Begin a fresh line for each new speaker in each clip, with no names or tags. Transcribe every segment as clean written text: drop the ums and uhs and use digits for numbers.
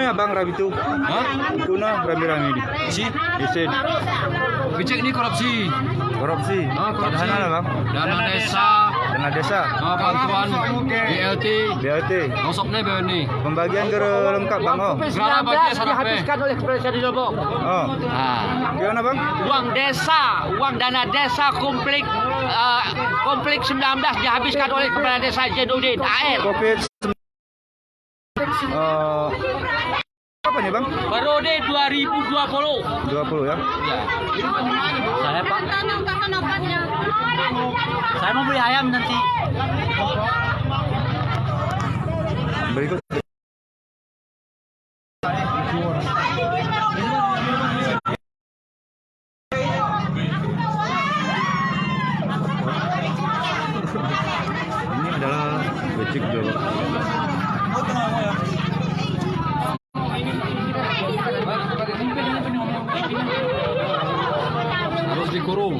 ya bang Rabi itu?
Hah?
Kuna rame-rame di.
Si?
Isin.
Becek ini korupsi.
Korupsi.
Korupsi.
Dana lah bang.
Dana desa.
Dana desa.
Bantuan BLT.
BLT.
Masuknya BLT.
Pembagian ke lengkap bang. Oh.
Gerara bagi
dihabiskan oleh Presiden Lombok.
Oh. Gimana bang?
Uang desa, uang dana desa konflik 19 dihabiskan oleh Kepala Desa Zainuddin AR.
Covid. Apa nih bang?
Periode 2020.
20 ya?
Ya. Saya Pak. Saya mau beli ayam nanti.
Berikut. Ini adalah becek Jawa.
Harus dikurung.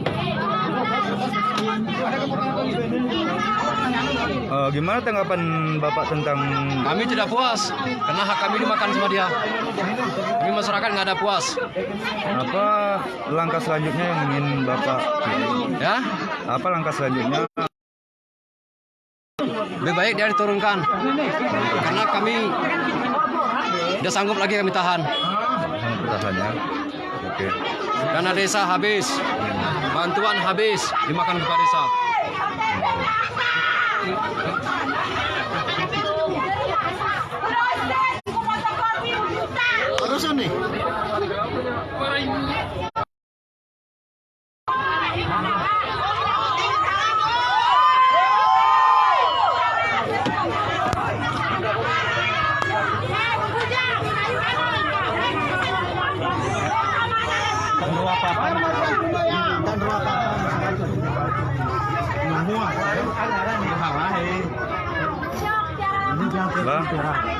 Gimana tanggapan Bapak tentang
Kami tidak puas karena hak kami dimakan sama dia. Kami masyarakat nggak ada puas.
apa langkah selanjutnya yang ingin Bapak?
Ya,
Apa langkah selanjutnya?
lebih baik dia diturunkan karena kami tidak sanggup lagi kami tahan.
Pertahannya. Oke.
Dana desa habis, bantuan habis dimakan kepala desa.
Terusan nih.
Bang,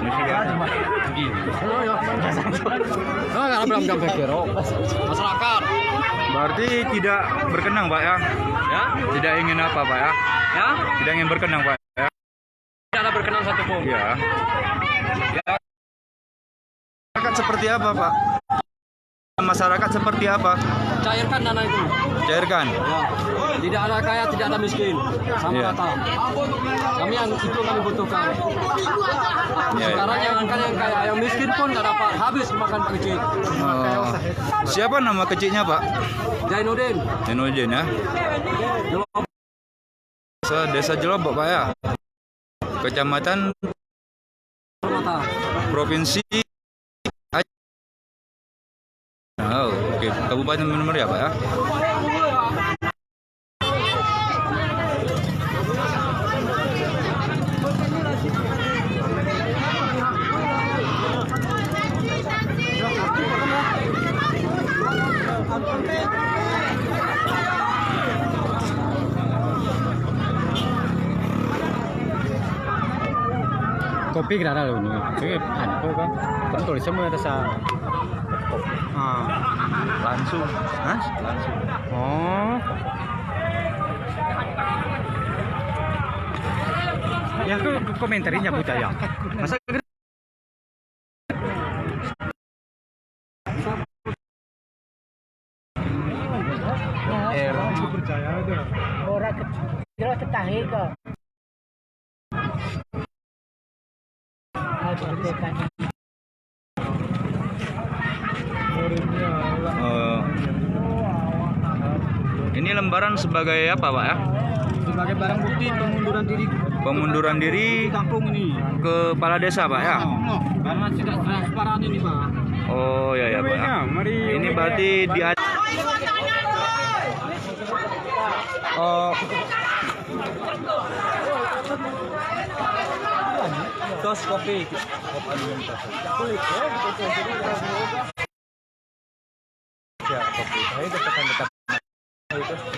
misi ya.
Masyarakat.
Berarti tidak berkenang Pak ya?
Ya,
Tidak ingin apa Pak ya?
ya,
Tidak ingin berkenang Pak ya?
tidak ada berkenan satupun.
Ya. Masyarakat seperti apa Pak? Masyarakat seperti apa?
Cairkan dana itu.
Cairkan.
Ya. Tidak ada kaya, tidak ada miskin, sama
Iya.
rata. Kami yang itu kami butuhkan.
Ya, ya.
Sekarang jangankan yang kaya, yang miskin pun nggak dapat, habis makan Pak Kecil.
Siapa nama kecilnya Pak?
Zainuddin.
Zainuddin ya. Desa Jelobok Pak ya. Kecamatan
Mata.
Provinsi Oh, oke. Kabupaten nomor ya Pak ya?
Kopi kira loh ini. Ini hantu kan. Kan tulisnya ada sa.
Langsung. Hah? Langsung.
Oh. Yang ke komentarnya budaya. Masa
Orang jelas ketahui kok.
Ini lembaran sebagai apa Pak ya?
sebagai barang bukti pengunduran diri
Pemunduran diri
kampung ini.
kepala desa Pak ya?
Karena tidak transparan ini Pak.
Oh ya ya Pak ya. Ini berarti di
Tos kopi.
Ya, kopi. Saya dekat